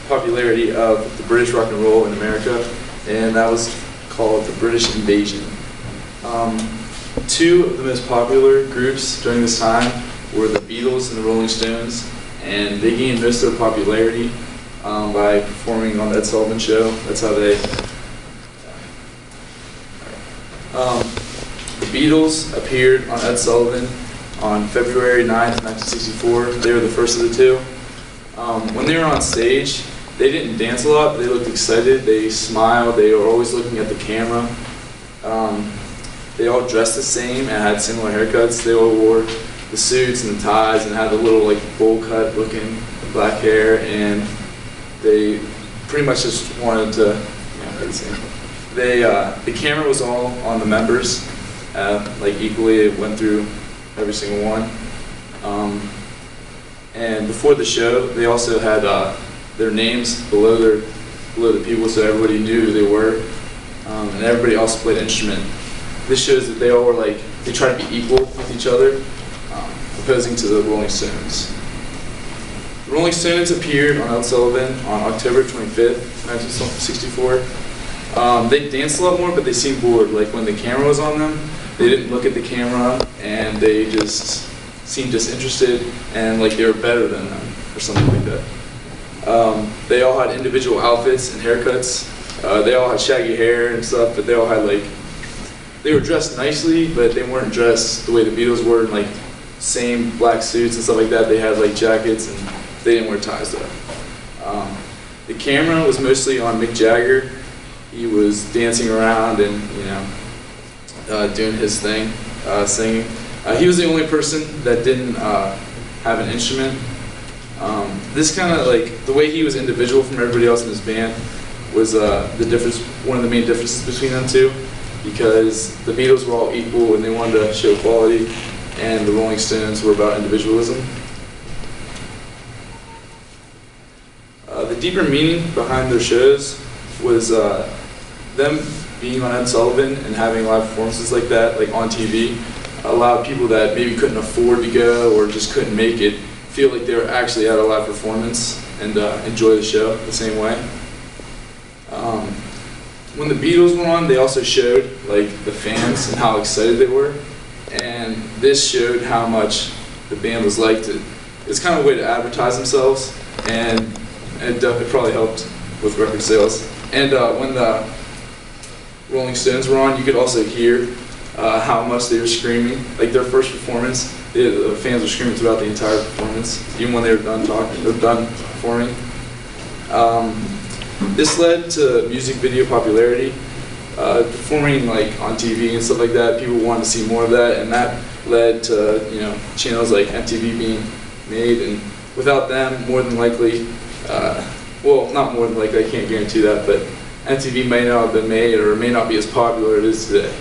Popularity of the British rock and roll in America, and that was called the British Invasion. Two of the most popular groups during this time were the Beatles and the Rolling Stones, and they gained most of their popularity by performing on the Ed Sullivan Show. That's how they... The Beatles appeared on Ed Sullivan on February 9th, 1964. They were the first of the two. When they were on stage, they didn't dance a lot, but they looked excited, they smiled, they were always looking at the camera. They all dressed the same and had similar haircuts. They all wore the suits and the ties and had the little bowl cut looking black hair, and they pretty much just wanted to, do the same. The camera was all on the members, equally. It went through every single one. And before the show, they also had their names below the people, so everybody knew who they were, and everybody also played an instrument. This shows that they all were they tried to be equal with each other, opposing to the Rolling Stones. The Rolling Stones appeared on Ed Sullivan on October 25th, 1964. They danced a lot more, but they seemed bored. When the camera was on them, they didn't look at the camera, and they just seemed disinterested, and they were better than them, or something like that. They all had individual outfits and haircuts. They all had shaggy hair and stuff, but they all had they were dressed nicely, but they weren't dressed the way the Beatles were in same black suits and stuff like that. They had jackets, and they didn't wear ties though. The camera was mostly on Mick Jagger. He was dancing around and doing his thing, singing. He was the only person that didn't have an instrument. This kind of the way he was individual from everybody else in his band was one of the main differences between them two, because the Beatles were all equal and they wanted to show quality, and the Rolling Stones were about individualism. The deeper meaning behind their shows was them being on Ed Sullivan and having live performances like that, on TV, allowed people that maybe couldn't afford to go or just couldn't make it feel like they were actually at a live performance and enjoy the show the same way. When the Beatles were on, they also showed the fans and how excited they were, and this showed how much the band was liked. It's kind of a way to advertise themselves, and it probably helped with record sales. And when the Rolling Stones were on, you could also hear how much they were screaming. Their first performance, the fans were screaming throughout the entire performance, even when they were done talking, or done performing. This led to music video popularity. Performing on TV and stuff like that, people wanted to see more of that, and that led to channels like MTV being made. And without them, more than likely, well, not more than likely, I can't guarantee that, but MTV may not have been made or may not be as popular as it is today.